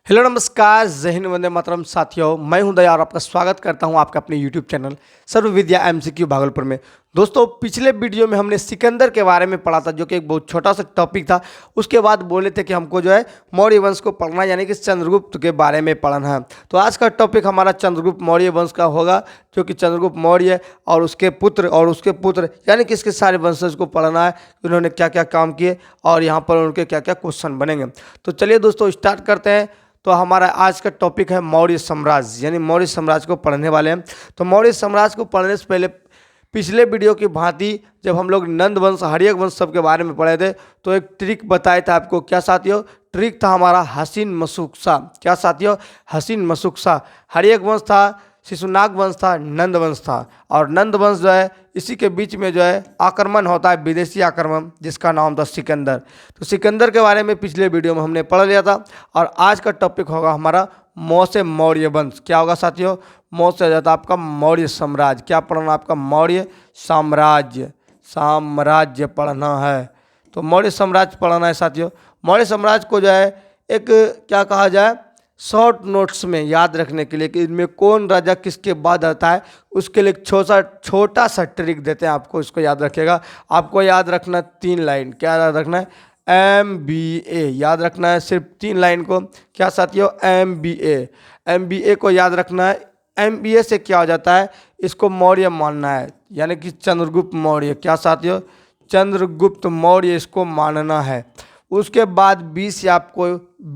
Hello नमस्कार, जय हिंद, वंदे मातरम। साथियों, मैं हूं दया और आपका स्वागत करता हूं आपके अपने यूट्यूब चैनल सर्व विद्या एमसीक्यू भागलपुर में। दोस्तों, पिछले वीडियो में हमने सिकंदर के बारे में पढ़ा था, जो कि एक बहुत छोटा सा टॉपिक था। उसके बाद बोले थे कि हमको जो है मौर्य वंश को पढ़ना, यानी कि चंद्रगुप्त के बारे में पढ़ना है। तो आज का टॉपिक हमारा चंद्रगुप्त मौर्य वंश का होगा, जो कि चंद्रगुप्त मौर्य और उसके पुत्र यानी कि इसके सारे वंशज को पढ़ना है, उन्होंने क्या क्या काम किए और यहाँ पर उनके क्या क्या क्वेश्चन बनेंगे। तो चलिए दोस्तों, स्टार्ट करते हैं। तो हमारा आज का टॉपिक है मौर्य साम्राज्य, यानी मौर्य साम्राज्य को पढ़ने वाले हैं। तो मौर्य साम्राज्य को पढ़ने से पहले पिछले वीडियो की भांति जब हम लोग नंद वंश, हर्यक वंश सब के बारे में पढ़े थे, तो एक ट्रिक बताया था आपको। क्या साथियों? ट्रिक था हमारा हसीन मशुकसा। क्या साथियों? हसीन मशुकसा। हर्यक वंश था, शिशुनाग वंश था, नंद वंश था। और नंद वंश जो है, इसी के बीच में जो है आक्रमण होता है, विदेशी आक्रमण, जिसका नाम था सिकंदर। तो सिकंदर के बारे में पिछले वीडियो में हमने पढ़ लिया था। और आज का टॉपिक होगा हमारा मौर्य मौर्य वंश। क्या होगा साथियों? मौर्य जाता आपका मौर्य साम्राज्य। क्या पढ़ना? आपका मौर्य साम्राज्य। साम्राज्य पढ़ना है, तो मौर्य साम्राज्य पढ़ना है साथियों। मौर्य साम्राज्य को जो है एक क्या कहा जाए, शॉर्ट नोट्स में याद रखने के लिए कि इनमें कौन राजा किसके बाद आता है, उसके लिए एक छोटा सा ट्रिक देते हैं आपको। इसको याद रखिएगा। आपको याद रखना 3 लाइन। क्या याद रखना है? MBA याद रखना है, सिर्फ 3 लाइन को। क्या साथियों? MBA को याद रखना है। MBA से क्या हो जाता है, इसको मौर्य मानना है, यानी कि चंद्रगुप्त मौर्य। क्या साथियों? चंद्रगुप्त मौर्य इसको मानना है। उसके बाद बी से आपको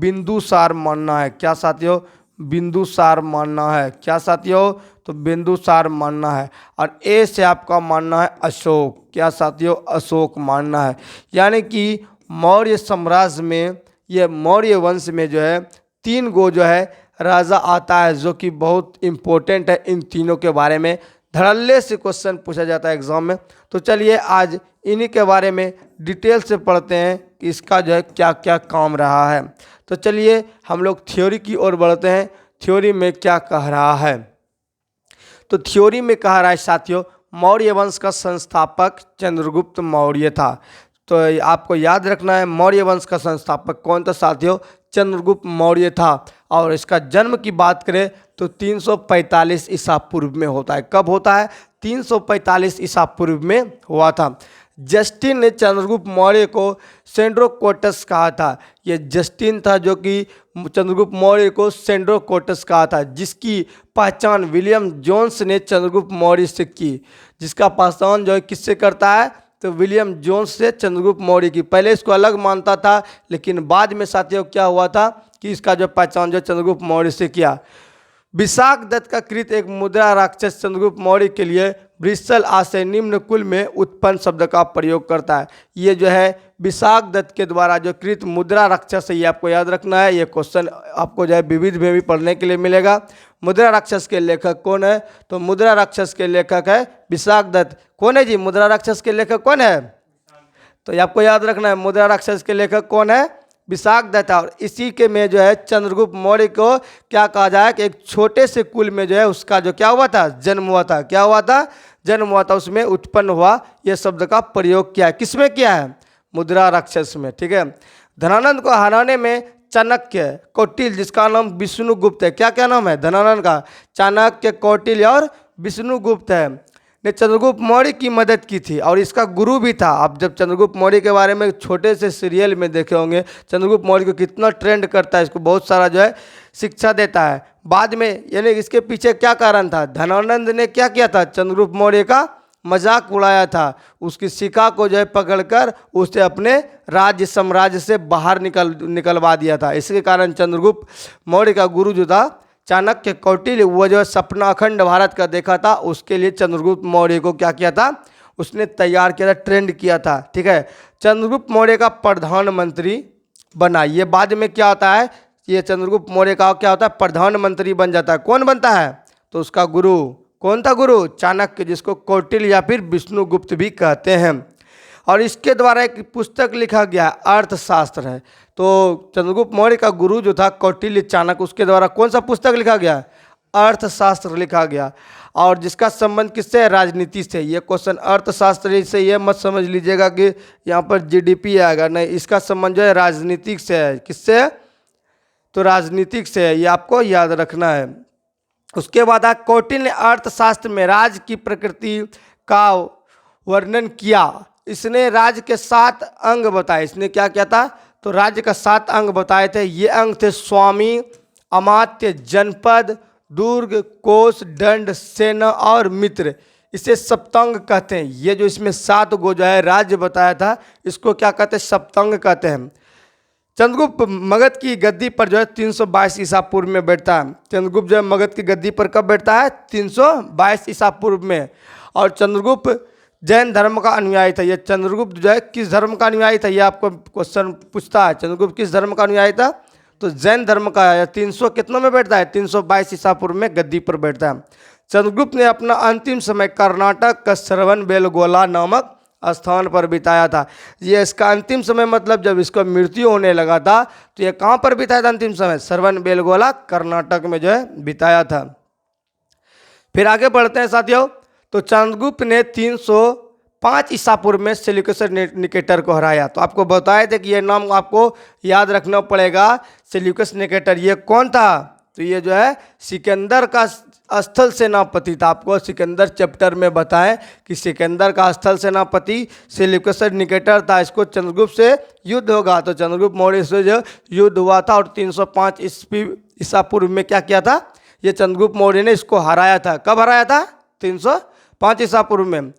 बिंदुसार मानना है। क्या साथियों? बिंदुसार मानना है। क्या साथियों? तो बिंदुसार मानना है। और ए से आपका मानना है अशोक। क्या साथियों? अशोक मानना है। यानी कि मौर्य साम्राज्य में, ये मौर्य वंश में जो है 3 गो जो है राजा आता है, जो कि बहुत इम्पोर्टेंट है। इन तीनों के बारे में धड़ल्ले से क्वेश्चन पूछा जाता है एग्जाम में। तो चलिए आज इन्हीं के बारे में डिटेल से पढ़ते हैं कि इसका जो है क्या क्या काम रहा है। तो चलिए हम लोग थ्योरी की ओर बढ़ते हैं। थ्योरी में क्या कह रहा है? तो थ्योरी में कह रहा है साथियों, मौर्य वंश का संस्थापक चंद्रगुप्त मौर्य था। तो आपको याद रखना है, मौर्य वंश का संस्थापक कौन था साथियों? चंद्रगुप्त मौर्य था। और इसका जन्म की बात करें तो 345 ईसा पूर्व में होता है। कब होता है? 345 ईसा पूर्व में हुआ था। जस्टिन ने चंद्रगुप्त मौर्य को सेंड्रोकोटस कहा था। ये जस्टिन था जो कि चंद्रगुप्त मौर्य को सेंड्रोकोटस कहा था, जिसकी पहचान विलियम जोन्स ने चंद्रगुप्त मौर्य से की। जिसका पहचान जो है किससे करता है? तो विलियम जोन्स से चंद्रगुप्त मौर्य की। पहले इसको अलग मानता था, लेकिन बाद में साथियों क्या हुआ था कि इसका जो पहचान जो चंद्रगुप्त मौर्य से किया। विशाख दत्त का कृत एक मुद्रा राक्षस चंद्रगुप्त मौर्य के लिए वृषल आशय निम्न कुल में उत्पन्न शब्द का प्रयोग करता है। ये जो है विशाख दत्त के द्वारा जो कृत मुद्रा राक्षस है, ये आपको याद रखना है। ये क्वेश्चन आपको जो है विविध में भी पढ़ने के लिए मिलेगा। मुद्रा राक्षस के लेखक कौन है? तो मुद्रा राक्षस के लेखक है विशाख दत्त। कौन है जी? मुद्रा राक्षस के लेखक कौन है? तो ये आपको याद रखना है, मुद्रा राक्षस के लेखक कौन है? विशाख दत्त। और इसी के में जो है चंद्रगुप्त मौर्य को क्या कहा जाए कि एक छोटे से कुल में जो है उसका जो क्या हुआ था, जन्म हुआ था। क्या हुआ था? जन्म हुआ था, उसमें उत्पन्न हुआ। यह शब्द का प्रयोग किया है। किसमें किया है? मुद्रा राक्षस में। ठीक है। धनानंद को हराने में चाणक्य, कौटिल्य, जिसका नाम विष्णुगुप्त है। क्या क्या नाम है धनानंद का? चाणक्य, कौटिल्य और विष्णुगुप्त है, ने चंद्रगुप्त मौर्य की मदद की थी और इसका गुरु भी था। आप जब चंद्रगुप्त मौर्य के बारे में छोटे से सीरियल में देखे होंगे, चंद्रगुप्त मौर्य को कितना ट्रेंड करता है, इसको बहुत सारा जो है शिक्षा देता है। बाद में यानी इसके पीछे क्या कारण था? धनानंद ने क्या किया था? चंद्रगुप्त मौर्य का मजाक उड़ाया था। उसकी शिखा को जो है पकड़कर उसे अपने राज्य साम्राज्य से बाहर निकलवा दिया था। इसके कारण चंद्रगुप्त मौर्य का गुरु जो था चाणक्य, कौटिल्य, वो जो सपना अखंड भारत का देखा था, उसके लिए चंद्रगुप्त मौर्य को क्या किया था? उसने तैयार किया था, ट्रेंड किया था। ठीक है। चंद्रगुप्त मौर्य का प्रधानमंत्री बना। ये बाद में क्या होता है, ये चंद्रगुप्त मौर्य का क्या होता है? प्रधानमंत्री बन जाता है। कौन बनता है? तो उसका गुरु कौन था? गुरु चाणक्य, जिसको कौटिल्य या फिर विष्णुगुप्त भी कहते हैं। और इसके द्वारा एक पुस्तक लिखा गया है, अर्थशास्त्र है। तो चंद्रगुप्त मौर्य का गुरु जो था कौटिल्य, चाणक्य, उसके द्वारा कौन सा पुस्तक लिखा गया? अर्थशास्त्र लिखा गया। और जिसका संबंध किससे है? राजनीति से। ये क्वेश्चन अर्थशास्त्र से ये मत समझ लीजिएगा कि यहाँ पर जीडीपी आएगा, नहीं, इसका संबंध जो है राजनीतिक से है। किससे? तो राजनीतिक से है, ये आपको याद रखना है। उसके बाद कौटिल्य ने अर्थशास्त्र में राज्य की प्रकृति का वर्णन किया। इसने राज्य के 7 अंग बताए। इसने क्या किया था? तो राज्य का 7 अंग बताए थे। ये अंग थे स्वामी, अमात्य, जनपद, दुर्ग, कोष, दंड, सेना और मित्र। इसे सप्तंग कहते हैं। ये जो इसमें 7 गो जो है राज्य बताया था, इसको क्या कहते हैं? सप्तंग कहते हैं। चंद्रगुप्त मगध की गद्दी पर जो है 322 ईसा पूर्व में बैठता है। चंद्रगुप्त जो है मगध की गद्दी पर कब बैठता है? 322 ईसा पूर्व में। और चंद्रगुप्त जैन धर्म का अनुयायी था। ये चंद्रगुप्त जो है किस धर्म का अनुयायी था? ये आपको क्वेश्चन पूछता है, चंद्रगुप्त किस धर्म का अनुयायी था? तो जैन धर्म का है। 300 कितनों में बैठता है? 322 ईसा पूर्व में गद्दी पर बैठता है। चंद्रगुप्त ने अपना अंतिम समय कर्नाटक का श्रवणबेलगोला नामक स्थान पर बिताया था। ये इसका अंतिम समय मतलब जब इसका मृत्यु होने लगा था, तो ये कहाँ पर बिताया था अंतिम समय? श्रवणबेलगोला कर्नाटक में जो है बिताया था। फिर आगे बढ़ते हैं साथियों। तो चंद्रगुप्त ने 305 ईसा पूर्व में सेल्यूकस निकेटर को हराया। तो आपको बताए थे कि ये नाम आपको याद रखना पड़ेगा, सेल्यूकस निकेटर। ये कौन था? तो ये जो है सिकंदर का स्थल सेनापति था। आपको सिकंदर चैप्टर में बताएं कि सिकंदर का स्थल सेनापति सेल्यूकस निकेटर था। इसको चंद्रगुप्त से युद्ध होगा, तो चंद्रगुप्त मौर्य से जो युद्ध हुआ था और 305 ईसा पूर्व में क्या किया था? ये चंद्रगुप्त मौर्य ने इसको हराया था। कब हराया था? 305 ईसा पूर्व में।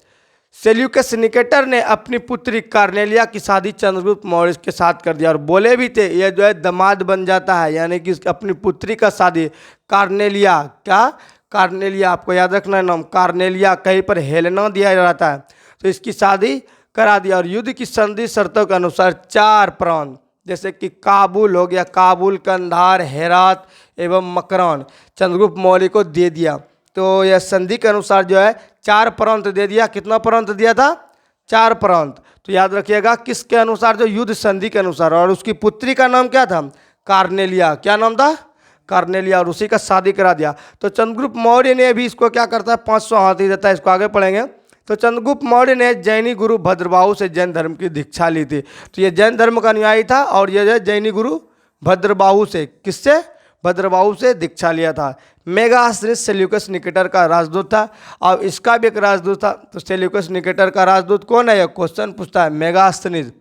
सेल्यूकस निकेटर ने अपनी पुत्री कार्नेलिया की शादी चंद्रगुप्त मौर्य के साथ कर दिया और बोले भी थे ये जो है दामाद बन जाता है, यानी कि अपनी पुत्री का शादी कार्नेलिया, क्या कार्नेलिया, आपको याद रखना है नाम कार्नेलिया, कहीं पर हेलेना दिया जाता है, तो इसकी शादी करा दिया। और युद्ध की संधि शर्तों के अनुसार 4 प्रांत जैसे कि काबुल हो गया, काबुल, कंधार, हेरात एवं मकरान चंद्रगुप्त मौर्य को दे दिया। तो यह संधि के अनुसार जो है 4 प्रांत दे दिया। कितना प्रांत दिया था? 4 प्रांत। तो याद रखिएगा किसके अनुसार? जो युद्ध संधि के अनुसार। और उसकी पुत्री का नाम क्या था? कार्नेलिया। क्या नाम था? कार्नेलिया। और उसी का शादी करा दिया। तो चंद्रगुप्त मौर्य ने भी इसको क्या करता है? 500 हाथी देता है। इसको आगे पढ़ेंगे। तो चंद्रगुप्त मौर्य ने जैनी गुरु भद्रबाहु से जैन धर्म की दीक्षा ली थी। तो ये जैन धर्म का अनुयायी था और ये जो जैनी गुरु भद्रबाहु से, किससे? भद्रबाहु से दीक्षा लिया था। मेगास्थनीज सेल्यूकस निकेटर का राजदूत था और इसका भी एक राजदूत था। तो सेल्यूकस निकेटर का राजदूत कौन है? यह क्वेश्चन पूछता है। मेगास्थनीज।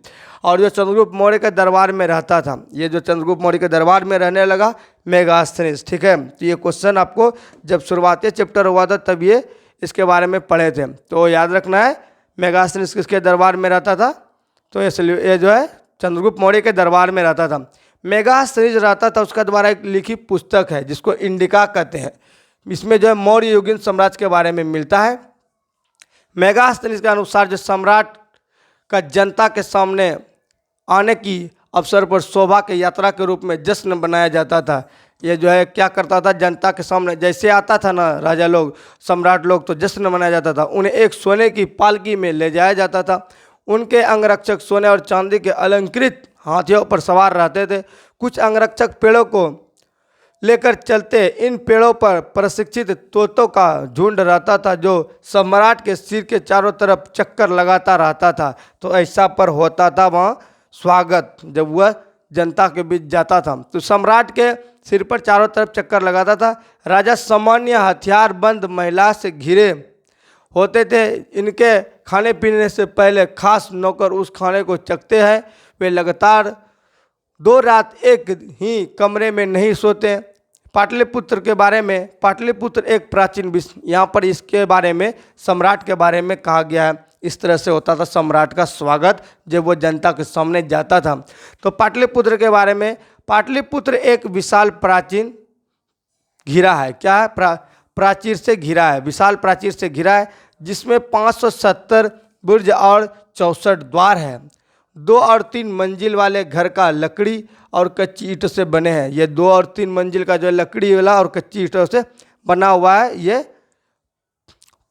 और जो चंद्रगुप्त मौर्य के दरबार में रहता था, ये जो चंद्रगुप्त मौर्य के दरबार में रहने लगा, मेगास्थनीज। ठीक है, तो ये क्वेश्चन आपको जब शुरुआती चैप्टर हुआ था तब ये इसके बारे में पढ़े थे, तो याद रखना है। मेगास्थनीज किसके दरबार में रहता था? तो ये जो है चंद्रगुप्त मौर्य के दरबार में रहता था। मेगास्थनीज रहता था, उसका द्वारा एक लिखी पुस्तक है जिसको इंडिका कहते हैं। इसमें जो है मौर्य युगीन साम्राज्य के बारे में मिलता है। मेगास्थनीज के अनुसार जो सम्राट का जनता के सामने आने की अवसर पर शोभा के यात्रा के रूप में जश्न बनाया जाता था। ये जो है क्या करता था? जनता के सामने जैसे आता था ना राजा लोग, सम्राट लोग, तो जश्न मनाया जाता था। उन्हें एक सोने की पालकी में ले जाया जाता था। उनके अंगरक्षक सोने और चांदी के अलंकृत हाथियों पर सवार रहते थे। कुछ अंगरक्षक पेड़ों को लेकर चलते। इन पेड़ों पर प्रशिक्षित तोतों का झुंड रहता था जो सम्राट के सिर के चारों तरफ चक्कर लगाता रहता था। तो ऐसा पर होता था वहाँ स्वागत, जब वह जनता के बीच जाता था तो सम्राट के सिर पर चारों तरफ चक्कर लगाता था। राजा सामान्य हथियार बंद महिला से घिरे होते थे। इनके खाने पीने से पहले खास नौकर उस खाने को चखते हैं। वे लगातार 2 रात एक ही कमरे में नहीं सोते। पाटलिपुत्र के बारे में, पाटलिपुत्र एक प्राचीन विश्व, यहाँ पर इसके बारे में सम्राट के बारे में कहा गया है। इस तरह से होता था सम्राट का स्वागत जब वो जनता के सामने जाता था। तो पाटलिपुत्र के बारे में, पाटलिपुत्र एक विशाल प्राचीन घिरा है। क्या है? प्राचीर से घिरा है, विशाल प्राचीर से घिरा है, जिसमें 570 बुर्ज और 64 द्वार है। 2 और 3 मंजिल वाले घर का लकड़ी और कच्ची ईंटों से बने हैं। ये 2 और 3 मंजिल का जो लकड़ी वाला और कच्ची ईंटों से बना हुआ है ये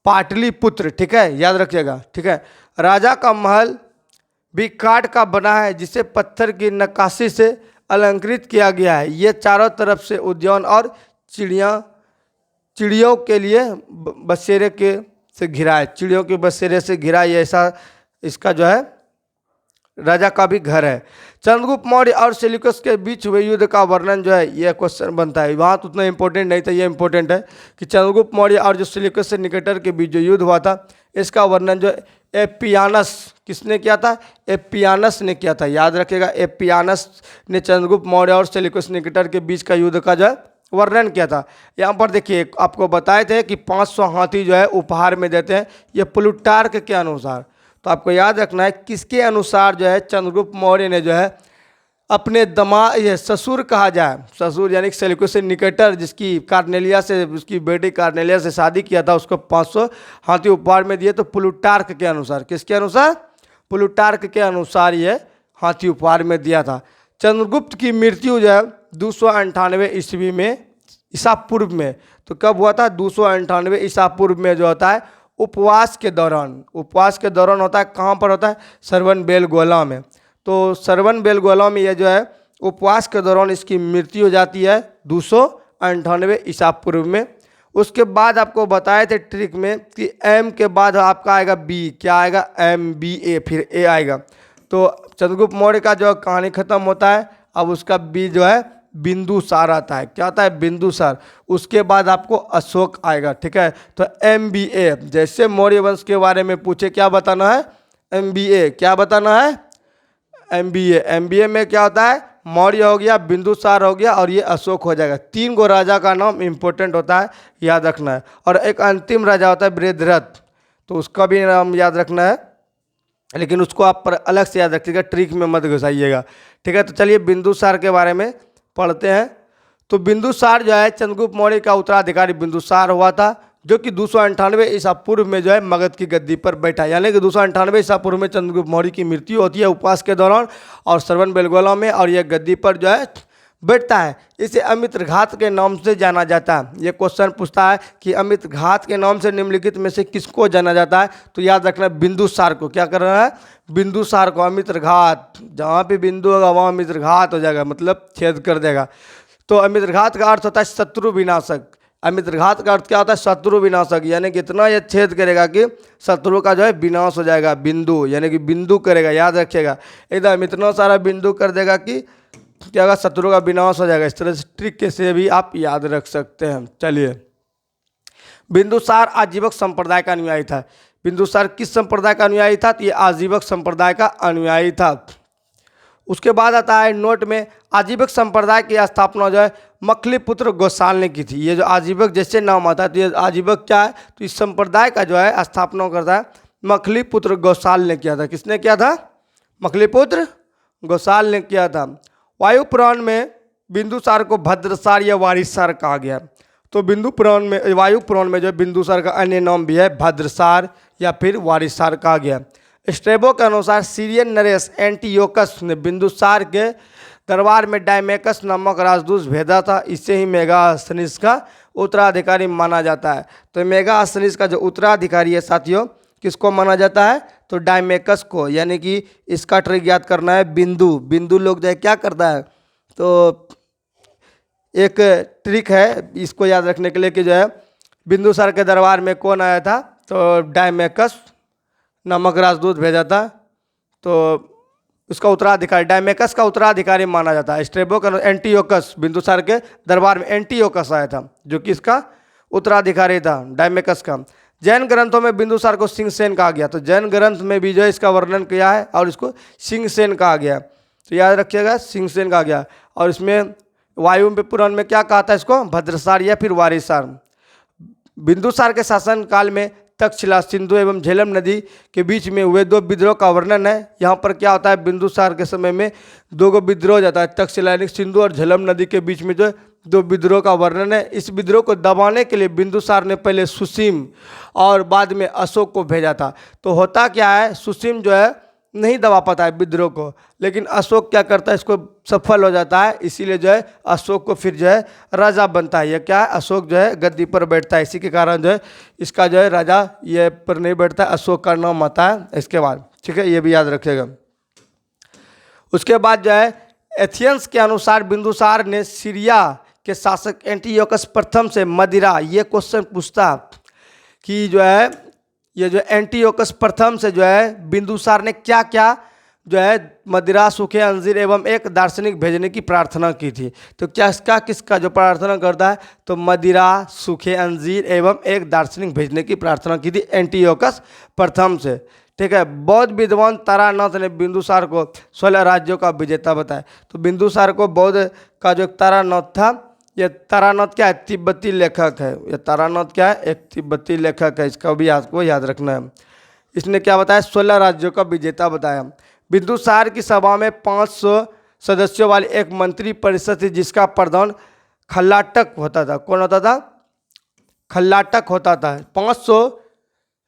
पाटलिपुत्र। ठीक है, याद रखिएगा। ठीक है, राजा का महल भी काठ का बना है जिसे पत्थर की नक्काशी से अलंकृत किया गया है। ये चारों तरफ से उद्यान और चिड़ियों के लिए बसेरे के से घिरा है। चिड़ियों के बसेरे से घिरा है। ऐसा इसका जो है राजा का भी घर है। चंद्रगुप्त मौर्य और सेल्यूकस के बीच हुए युद्ध का वर्णन जो है ये क्वेश्चन बनता है। वहाँ तो उतना इंपॉर्टेंट नहीं था, ये इंपॉर्टेंट है कि चंद्रगुप्त मौर्य और जो सेल्यूकस से निकेटर के बीच जो युद्ध हुआ था इसका वर्णन जो एपियानस किसने किया था? एपियानस ने किया था। याद रखिएगा, एपियानस ने चंद्रगुप्त मौर्य और सेल्यूकस निकेटर के बीच का युद्ध का जो है वर्णन किया था। यहाँ पर देखिए आपको बताए थे कि 500 हाथी जो है उपहार में देते हैं, ये प्लूटार्क के अनुसार। तो आपको याद रखना है किसके अनुसार जो है चंद्रगुप्त मौर्य ने जो है अपने दामाद, ये ससुर कहा जाए, ससुर यानी सेल्यूकस निकेटर जिसकी कार्नेलिया से, उसकी बेटी कार्नेलिया से शादी किया था, उसको 500 हाथी उपहार में दिए। तो प्लूटार्क के अनुसार, किसके अनुसार? प्लूटार्क के अनुसार ये हाथी उपहार में दिया था। चंद्रगुप्त की मृत्यु जो है 298 ईस्वी में, ईसा पूर्व में। तो कब हुआ था? 298 ईसा पूर्व में जो होता है उपवास के दौरान। उपवास के दौरान होता है, कहाँ पर होता है? श्रवण बेलगोला में। तो श्रवण बेलगोला में ये जो है उपवास के दौरान इसकी मृत्यु हो जाती है 298 ईसा पूर्व में। उसके बाद आपको बताए थे ट्रिक में कि एम के बाद आपका आएगा बी, क्या आएगा? MBA, फिर ए आएगा। तो चंद्रगुप्त मौर्य का जो कहानी खत्म होता है, अब उसका बी जो है बिंदुसार आता है। क्या आता है? बिंदुसार। उसके बाद आपको अशोक आएगा, ठीक है। तो MBA, जैसे मौर्य वंश के बारे में पूछे क्या बताना है? MBA, क्या बताना है? MBA में क्या होता है? मौर्य हो गया, बिंदुसार हो गया और ये अशोक हो जाएगा। 3 गो राजा का नाम इंपॉर्टेंट होता है, याद रखना है। और एक अंतिम राजा होता है बृहद्रथ, तो उसका भी नाम याद रखना है, लेकिन उसको आप पर अलग से याद रखिएगा, ट्रिक में मत घुसाइएगा, ठीक है। तो चलिए बिंदुसार के बारे में पढ़ते हैं। तो बिंदुसार जो है चंद्रगुप्त मौर्य का उत्तराधिकारी बिंदुसार हुआ था, जो कि 298 ईसा पूर्व में जो है मगध की गद्दी पर बैठा। यानी कि 298 ईसा पूर्व में चंद्रगुप्त मौर्य की मृत्यु होती है उपवास के दौरान और श्रवण बेलगोला में, और यह गद्दी पर जो है बैठता है। इसे अमित्रघात के नाम से जाना जाता है। ये क्वेश्चन पूछता है कि अमित्रघात के नाम से निम्नलिखित में से किसको जाना जाता है? तो याद रखना बिंदुसार को। क्या कर रहा है? बिंदुसार को। अमित्रघात, जहाँ पे बिंदु होगा वहाँ अमित्रघात हो जाएगा, मतलब छेद कर देगा। तो अमित्रघात का अर्थ होता है शत्रु विनाशक। अमित्रघात का अर्थ क्या होता है? शत्रु विनाशक, यानी कि इतना यह छेद करेगा कि शत्रु का जो है विनाश हो जाएगा। बिंदु यानी कि बिंदु करेगा, याद रखिएगा, एकदम इतना सारा बिंदु कर देगा कि क्या होगा? शत्रु का विनाश हो जाएगा। इस तरह से ट्रिक से भी आप याद रख सकते हैं। चलिए, बिंदुसार आजीवक संप्रदाय का अनुयायी था। बिंदुसार किस संप्रदाय का अनुयायी था? तो ये आजीवक संप्रदाय का अनुयायी था। उसके बाद आता है नोट में, आजीवक संप्रदाय की स्थापना जो है मखलीपुत्र गोसाल ने की थी। ये जो आजीवक जैसे नाम आता है, तो ये आजीवक क्या है? तो इस संप्रदाय का जो है स्थापना करता है मखलीपुत्र गोसाल ने किया था। किसने किया था? मखलीपुत्र गोसाल ने किया था। वायु पुराण में बिंदुसार को भद्रसार या वारिसार कहा गया। तो बिंदु पुराण में, वायु पुराण में जो बिंदुसार का अन्य नाम भी है भद्रसार या फिर वारिसार कहा गया। स्ट्रेबो के अनुसार सीरियन नरेश एंटीयोकस ने बिंदुसार के दरबार में डायमेकस नामक राजदूत भेजा था। इससे ही मेगास्थनीस का उत्तराधिकारी माना जाता है। तो मेगास्थनीस का जो उत्तराधिकारी है साथियों, किसको माना जाता है? तो डायमेकस को। यानी कि इसका ट्रिक याद करना है, बिंदु। बिंदु लोग जो है क्या करता है? तो एक ट्रिक है इसको याद रखने के लिए कि जो है बिंदुसार के दरबार में कौन आया था? तो डायमेकस नामक राजदूत भेजा था। तो उसका उत्तराधिकारी, डायमेकस का उत्तराधिकारी माना जाता है। स्ट्रेबो का एंटीयोकस, बिंदुसार के दरबार में एंटीयोकस आया था, जो कि इसका उत्तराधिकारी था, डायमेकस का। जैन ग्रंथों में बिंदुसार को सिंहसेन कहा गया। तो जैन ग्रंथ में भी जो है इसका वर्णन किया है और इसको सिंहसेन कहा गया। तो याद रखिएगा, सिंहसेन कहा गया। और इसमें वायु पुराण में क्या कहा था इसको? भद्रसार या फिर वारिसार। बिंदुसार के शासन काल में तक्षशिला, सिंधु एवं झेलम नदी के बीच में हुए 2 विद्रोह का वर्णन है। यहाँ पर क्या होता है? बिंदुसार के समय में 2 विद्रोह हो जाता है। तक्षशिला यानी सिंधु और झेलम नदी के बीच में जो 2 विद्रोह का वर्णन है। इस विद्रोह को दबाने के लिए बिंदुसार ने पहले सुसीम और बाद में अशोक को भेजा था। तो होता क्या है? सुसीम जो है नहीं दबा पाता है विद्रोह को, लेकिन अशोक क्या करता है? इसको सफल हो जाता है। इसीलिए जो है अशोक को फिर जो है राजा बनता है। ये क्या है? अशोक जो है गद्दी पर बैठता है। इसी के कारण जो है इसका जो है राजा ये पर नहीं बैठता है, अशोक का नाम आता है इसके बाद, ठीक है, ये भी याद रखिएगा। उसके बाद जो है एथियंस के अनुसार बिंदुसार ने सीरिया के शासक एंटीयोकस प्रथम से मदिरा, ये क्वेश्चन पूछता कि जो है ये जो एंटीयोकस प्रथम से जो है बिंदुसार ने क्या क्या जो है मदिरा सूखे अंजीर एवं एक दार्शनिक भेजने की प्रार्थना की थी। तो क्या इसका किसका जो प्रार्थना करता है, तो मदिरा सूखे अंजीर एवं एक दार्शनिक भेजने की प्रार्थना की थी एंटियोकस प्रथम से। ठीक है। बौद्ध विद्वान तारानाथ ने बिंदुसार को 16 राज्यों का विजेता बताया। तो बिंदुसार को बौद्ध का जो तारानाथ था, ये तारानाथ क्या है, तिब्बती लेखक है। ये तारानाथ क्या है, एक तिब्बती लेखक है। इसका भी आपको याद रखना है। इसने क्या बताया, 16 राज्यों का विजेता बताया। बिंदुसार की सभा में 500 सदस्यों वाली एक मंत्री परिषद थी जिसका प्रधान खल्लाटक होता था। कौन होता था, खल्लाटक होता था। 500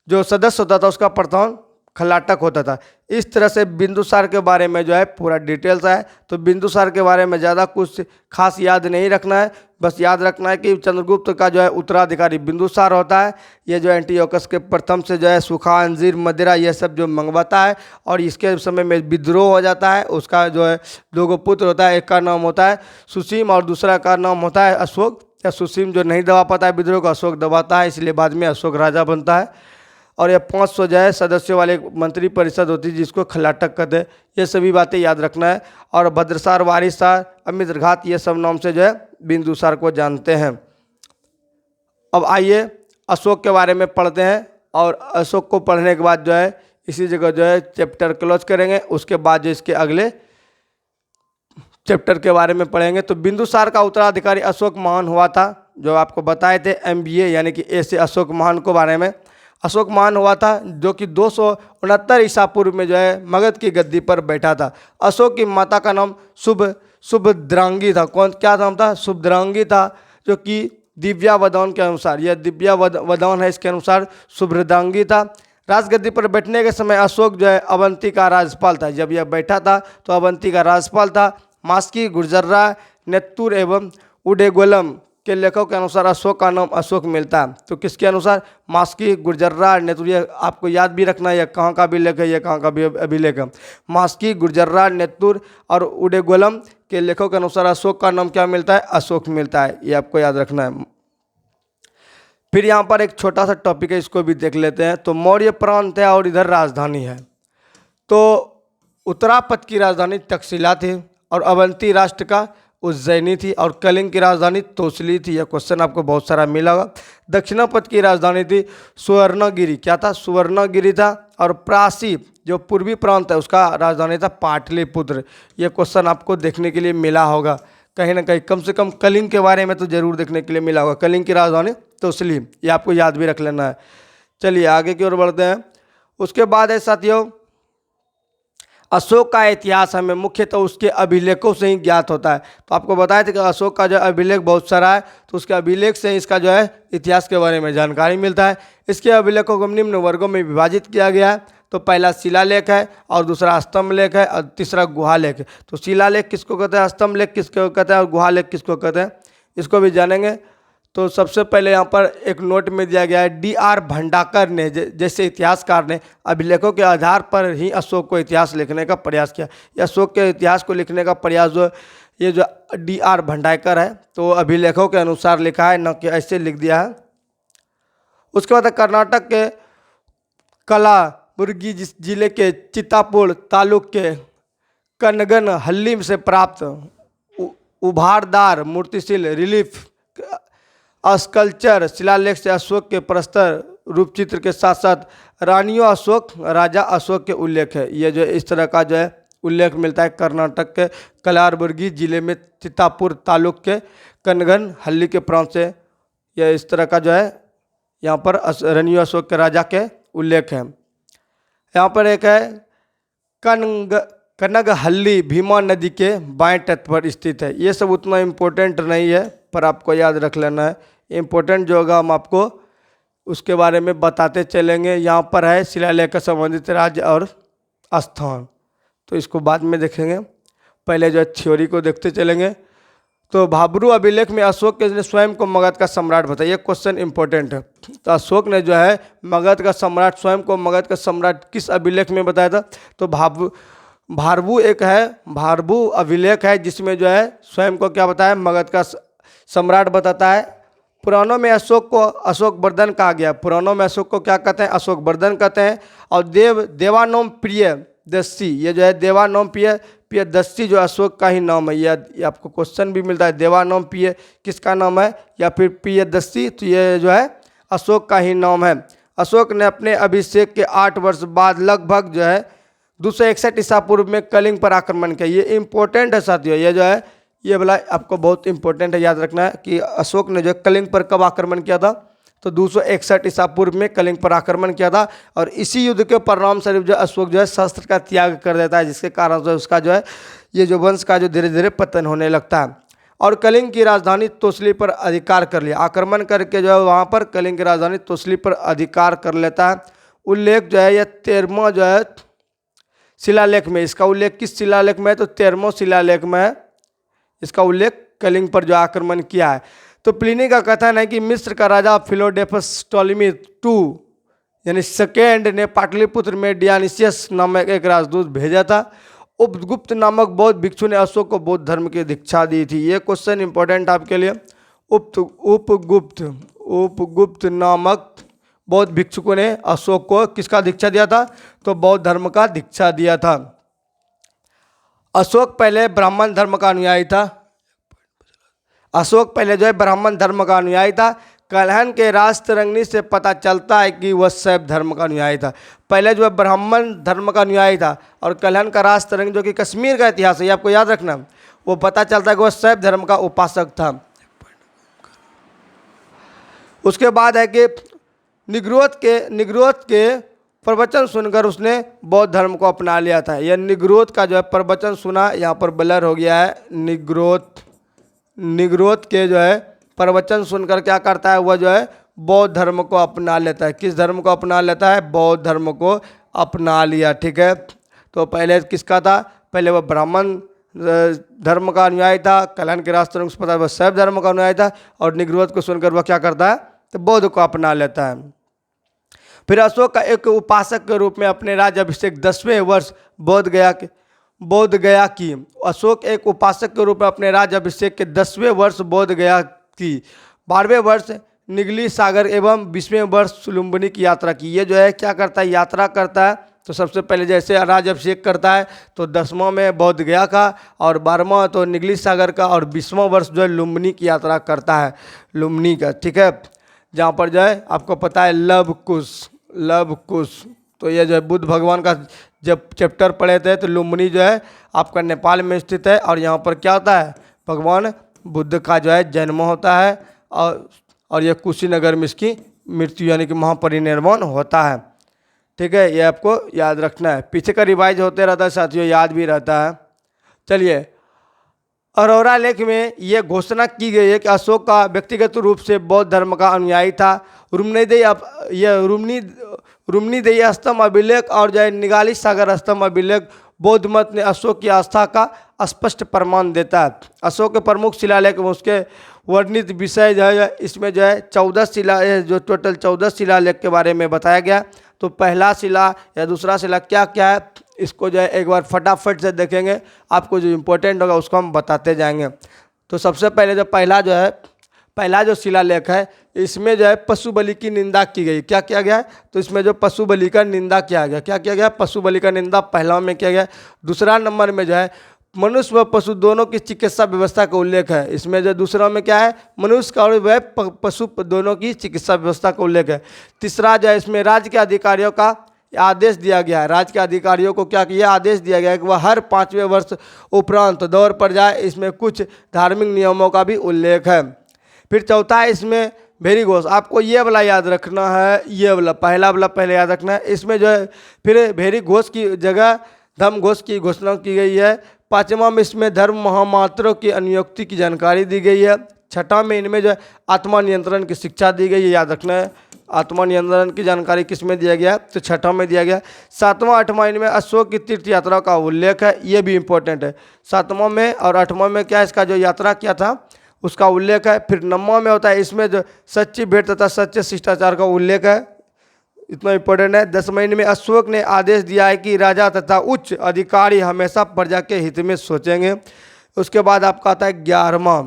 जो सदस्य होता था उसका प्रधान खल्लाटक होता था। इस तरह से बिंदुसार के बारे में जो है पूरा डिटेल्स है। तो बिंदुसार के बारे में ज़्यादा कुछ खास याद नहीं रखना है, बस याद रखना है कि चंद्रगुप्त का जो है उत्तराधिकारी बिंदुसार होता है। ये जो एंटियोकस के प्रथम से जो है सूखा अंजीर मदिरा ये सब जो मंगवाता है और इसके समय में विद्रोह हो जाता है। उसका जो है 2 पुत्र होता है, एक का नाम होता है सुसीम और दूसरा का नाम होता है अशोक। या सुसीम जो नहीं दबा पाता है विद्रोह को, अशोक दबाता है, इसलिए बाद में अशोक राजा बनता है। और यह 500 जो है सदस्यों वाले मंत्री परिषद होती है जिसको खल्लाटक कहते हैं। ये सभी बातें याद रखना है। और भद्रसार, वारिसार, अमित्रघात ये सब नाम से जो है बिंदुसार को जानते हैं। अब आइए अशोक के बारे में पढ़ते हैं। और अशोक को पढ़ने के बाद जो है इसी जगह जो है चैप्टर क्लोज करेंगे। उसके बाद जो इसके अगले चैप्टर के बारे में पढ़ेंगे। तो बिंदुसार का उत्तराधिकारी अशोक महान हुआ था, जो आपको बताए थे MBA यानी कि ए से अशोक महान के बारे में। अशोक महान हुआ था जो कि 269 ईसा पूर्व में जो है मगध की गद्दी पर बैठा था। अशोक की माता का नाम सुभद्रांगी था। कौन क्या नाम था, सुभद्रांगी था, जो कि दिव्यावदान के अनुसार, यह दिव्यावदान है इसके अनुसार सुभद्रांगी था। राजगद्दी पर बैठने के समय अशोक जो है अवंती का राज्यपाल था। जब यह बैठा था तो अवंती का राज्यपाल था। मास्की, गुर्जर्रा, नेत्तुर एवं उडेगोलम के लेखकों के अनुसार अशोक का नाम अशोक मिलता है। तो किसके अनुसार, मास्की, गुर्जर्रा, नेत्तुर, ये आपको याद भी रखना है, यह कहाँ का अभिलेख है, यह कहाँ का भी अभिलेख है। मास्की, गुर्जर्रा, नेत्तुर और उडेगोलम के लेखकों के अनुसार अशोक का नाम क्या मिलता है, अशोक मिलता है। ये आपको याद रखना है। फिर यहाँ पर एक छोटा सा टॉपिक है, इसको भी देख लेते हैं। तो मौर्य प्रांत है और इधर राजधानी है। तो उत्तरापथ की राजधानी तक्षशिला थी और अवंती राष्ट्र का उज्जैनी थी और कलिंग की राजधानी तोसली थी। यह क्वेश्चन आपको बहुत सारा मिला होगा। दक्षिणापथ की राजधानी थी सुवर्णगिरी। क्या था, सुवर्णगिरी था। और प्रासी जो पूर्वी प्रांत है उसका राजधानी था पाटलिपुत्र। यह क्वेश्चन आपको देखने के लिए मिला होगा कहीं ना कहीं, कम से कम कलिंग के बारे में तो जरूर देखने के लिए मिला होगा। कलिंग की राजधानी तोसली, ये आपको याद भी रख लेना है। चलिए आगे की ओर बढ़ते हैं। उसके बाद है साथियों, अशोक का इतिहास हमें मुख्यतः उसके अभिलेखों से ही ज्ञात होता है। तो आपको बताया था कि अशोक का जो अभिलेख बहुत सारा है, तो उसके अभिलेख से इसका जो है इतिहास के बारे में जानकारी मिलता है। इसके अभिलेखों को निम्न वर्गों में विभाजित किया गया है। तो पहला शिलालेख है और दूसरा स्तंभ लेख है और तीसरा गुहालेख है। तो शिलालेख किसको कहते हैं, स्तंभ लेख किसको कहते हैं और गुहालेख किसको कहते हैं, इसको भी जानेंगे। तो सबसे पहले यहाँ पर एक नोट में दिया गया है, D.R. भंडाकर ने जैसे इतिहासकार ने अभिलेखों के आधार पर ही अशोक को इतिहास लिखने का प्रयास किया। या अशोक के इतिहास को लिखने का प्रयास जो ये जो D.R. भंडाकर है तो अभिलेखों के अनुसार लिखा है, न कि ऐसे लिख दिया है। उसके बाद कर्नाटक के कलाबुर्गी जिले के चित्तापुर तालुक के कनगनहल्ली से प्राप्त उभारदार मूर्तिशिल रिलीफ स्कल्पचर शिलालेख से अशोक के प्रस्तर रूपचित्र के साथ साथ रानियों अशोक, राजा अशोक के उल्लेख है। ये जो इस तरह का जो है उल्लेख मिलता है कर्नाटक के कलाबुर्गी जिले में चित्तापुर तालुक के कनगनहल्ली के प्रांत से। यह इस तरह का जो है यहाँ पर रानियों अशोक के राजा के उल्लेख है। यहाँ पर एक है कनगहल्ली भीमा नदी के बाएं तट पर स्थित है। ये सब उतना इम्पोर्टेंट नहीं है पर आपको याद रख लेना है। इम्पोर्टेंट जो होगा हम आपको उसके बारे में बताते चलेंगे। यहाँ पर है शिलालेख का संबंधित राज्य और स्थान, तो इसको बाद में देखेंगे। पहले जो है थ्योरी को देखते चलेंगे। तो भाब्रू अभिलेख में अशोक के स्वयं को मगध का सम्राट बताया। ये क्वेश्चन इंपॉर्टेंट है। तो अशोक ने जो है मगध का सम्राट, स्वयं को मगध का सम्राट किस अभिलेख में बताया था, तो भारभू एक है, भारभू अभिलेख है जिसमें जो है स्वयं को क्या बताया, मगध का सम्राट बताता है। पुराणों में अशोक को अशोक वर्धन कहा गया। पुराणों में अशोक को क्या कहते हैं, अशोक वर्धन कहते हैं। और देवानोम प्रिय प्रियदर्शी, ये जो है देवानौम प्रियदर्शी जो अशोक का ही नाम है। ये आपको क्वेश्चन भी मिलता है, देवानौम प्रिय किसका नाम है या फिर प्रियदर्शी, तो ये जो है अशोक का ही नाम है। अशोक ने अपने अभिषेक के 8 वर्ष बाद लगभग जो है 261 ईसा पूर्व में कलिंग पर आक्रमण किया। ये इंपॉर्टेंट है साथियों, ये जो है ये वाला आपको बहुत इंपॉर्टेंट है, याद रखना है कि अशोक ने जो कलिंग पर कब आक्रमण किया था, तो 261 ईसा पूर्व में कलिंग पर आक्रमण किया था। और इसी युद्ध के परिणाम स्वरूप जो अशोक जो है शस्त्र का त्याग कर देता है, जिसके कारण से उसका जो है ये जो वंश का जो धीरे धीरे पतन होने लगता है। और कलिंग की राजधानी तोसली पर अधिकार कर लिया, आक्रमण करके जो है वहाँ पर कलिंग की राजधानी तोसली पर अधिकार कर लेता है। उल्लेख जो है यह 13वां जो है शिलालेख में, इसका उल्लेख किस शिलालेख में है, तो 13वां शिलालेख में है इसका उल्लेख कलिंग पर जो आक्रमण किया है। तो प्लिनी का कथन है कि मिस्र का राजा फिलोडेफस टॉलेमी II यानी सेकेंड ने पाटलिपुत्र में डियानिसियस नामक एक राजदूत भेजा था। उपगुप्त नामक बौद्ध भिक्षु ने अशोक को बौद्ध धर्म की दीक्षा दी थी। ये क्वेश्चन इंपॉर्टेंट आपके लिए। उपगुप्त नामक बौद्ध भिक्षुकों ने अशोक को किसका दीक्षा दिया था, तो बौद्ध धर्म का दीक्षा दिया था। अशोक पहले ब्राह्मण धर्म का अनुयायी था। अशोक पहले जो है ब्राह्मण धर्म का अनुयायी था। कलहन के राजतरंगिणी से पता चलता है कि वह शैव धर्म का अनुयायी था। पहले जो है ब्राह्मण धर्म का अनुयायी था और कलहन का राजतरंगिणी जो कि कश्मीर का इतिहास है, ये आपको याद रखना, वो पता चलता है कि वह शैव धर्म का उपासक था। उसके बाद है कि निग्रोध के प्रवचन सुनकर उसने बौद्ध धर्म को अपना लिया था। यह निग्रोध का जो है प्रवचन सुना, यहाँ पर ब्लर हो गया है, निग्रोध के जो है प्रवचन सुनकर क्या करता है, वह जो है बौद्ध धर्म को अपना लेता है। किस धर्म को अपना लेता है, बौद्ध धर्म को अपना लिया। ठीक है, तो पहले किसका था, पहले वह ब्राह्मण धर्म का अनुयायी था, कलहन के राजतरंगिणी से पता है वह शैव धर्म का अनुयायी था, और निग्रोध को सुनकर वह क्या करता है, तो बौद्ध को अपना लेता है। फिर अशोक का एक उपासक के रूप में अपने राज्याभिषेक 10वें वर्ष बोध गया की। अशोक एक उपासक के रूप में अपने राज्याभिषेक के 10वें वर्ष बोध गया की, 12वें वर्ष निगली सागर एवं 20वें वर्ष लुम्बिनी की यात्रा की। ये जो है क्या करता है, यात्रा करता है। तो सबसे पहले जैसे राज्याभिषेक करता है तो 10वां में बोध गया का, और 12वां तो निगली सागर का, और 20वां वर्ष जो है लुम्बिनी की यात्रा करता है, लुम्बिनी का। ठीक है, जहाँ पर जो है आपको पता है लव कुश। तो ये जो है बुद्ध भगवान का जब चैप्टर पढ़े थे तो लुम्बिनी जो है आपका नेपाल में स्थित है, और यहाँ पर क्या होता है, भगवान बुद्ध का जो है जन्म होता है, और ये कुशीनगर में इसकी मृत्यु यानी कि महापरिनिर्वाण होता है। ठीक है, ये आपको याद रखना है, पीछे का रिवाइज होते रहता है साथियों, याद भी रहता है। चलिए, अरोरा लेख में ये घोषणा की गई है कि अशोक का व्यक्तिगत रूप से बौद्ध धर्म का अनुयायी था। रुमनीदेयी स्तंभ अभिलेख और जो है निगाली सागर स्तंभ अभिलेख बौद्ध मत ने अशोक की आस्था का स्पष्ट प्रमाण देता है। अशोक के प्रमुख शिलालेख में उसके वर्णित विषय जो है, इसमें जो है 14 शिलालेख के बारे में बताया गया। तो पहला शिला या दूसरा शिला क्या क्या है, इसको जो है एक बार फटाफट से देखेंगे, आपको जो इम्पोर्टेंट होगा उसको हम बताते जाएंगे। तो सबसे पहले जो पहला जो शिलालेख है, इसमें जो है पशु बलि की निंदा की गई। क्या किया गया है, तो इसमें जो पशु बलि का निंदा किया गया, क्या किया गया, पशु बलि का निंदा पहला में किया गया। दूसरा नंबर में जो है मनुष्य व पशु दोनों की चिकित्सा व्यवस्था का उल्लेख है। इसमें जो दूसरा में क्या है, मनुष्य का और वह पशु दोनों की चिकित्सा व्यवस्था का उल्लेख है। तीसरा जो है इसमें राज्य के अधिकारियों का आदेश दिया गया है। राज्य के अधिकारियों को क्या किया, आदेश दिया गया है कि वह हर 5वें वर्ष उपरांत दौर पर जाए। इसमें कुछ धार्मिक नियमों का भी उल्लेख है। फिर चौथा है इसमें भेरी घोष, आपको ये वाला याद रखना है, ये वाला पहला वाला पहले याद रखना है। इसमें जो है फिर भेरी घोष की जगह धर्म घोष की घोषणा की गई है। 5वां में इसमें धर्म महामात्रों की अनुयुक्ति की जानकारी दी गई है। 6वां में इनमें जो है आत्मा नियंत्रण की शिक्षा दी गई है, याद रखना है। आत्मा नियंत्रण की जानकारी किस में दिया गया, तो 6वां में दिया गया। 7वां 8वां इनमें अशोक की तीर्थ यात्रा का उल्लेख है, ये भी इंपॉर्टेंट है। 7वां में और 8वां में क्या इसका जो यात्रा किया था उसका उल्लेख है। फिर 9वां में होता है इसमें जो सच्ची भेंट तथा सच्चे शिष्टाचार का उल्लेख है, इतना इंपॉर्टेंट है। 10वें में अशोक ने आदेश दिया है कि राजा तथा उच्च अधिकारी हमेशा प्रजा के हित में सोचेंगे। उसके बाद आपका आता है 11वां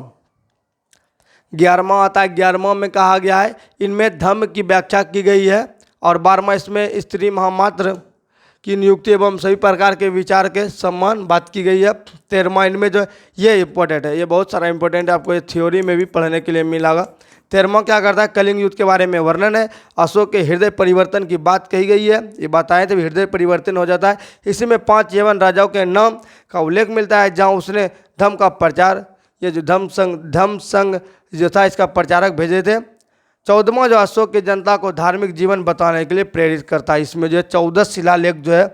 आता है। 11वां में कहा गया है इनमें धर्म की व्याख्या की गई है। और 12वां इसमें स्त्री महामात्र की नियुक्ति एवं सभी प्रकार के विचार के सम्मान बात की गई है। 13वां इनमें जो ये इंपॉर्टेंट है, ये बहुत सारा इंपॉर्टेंट है, आपको ये थ्योरी में भी पढ़ने के लिए मिलेगा। 13वां क्या करता है, कलिंग युद्ध के बारे में वर्णन है। अशोक के हृदय परिवर्तन की बात कही गई है, ये बताएं तभी हृदय परिवर्तन हो जाता है। इसी में 5 यवन राजाओं के नाम का उल्लेख मिलता है जहाँ उसने धर्म का प्रचार, ये जो धम्म संघ जो था इसका प्रचारक भेजे थे। 14वां जो अशोक की जनता को धार्मिक जीवन बताने के लिए प्रेरित करता है। इसमें जो है 14 शिलालेख जो है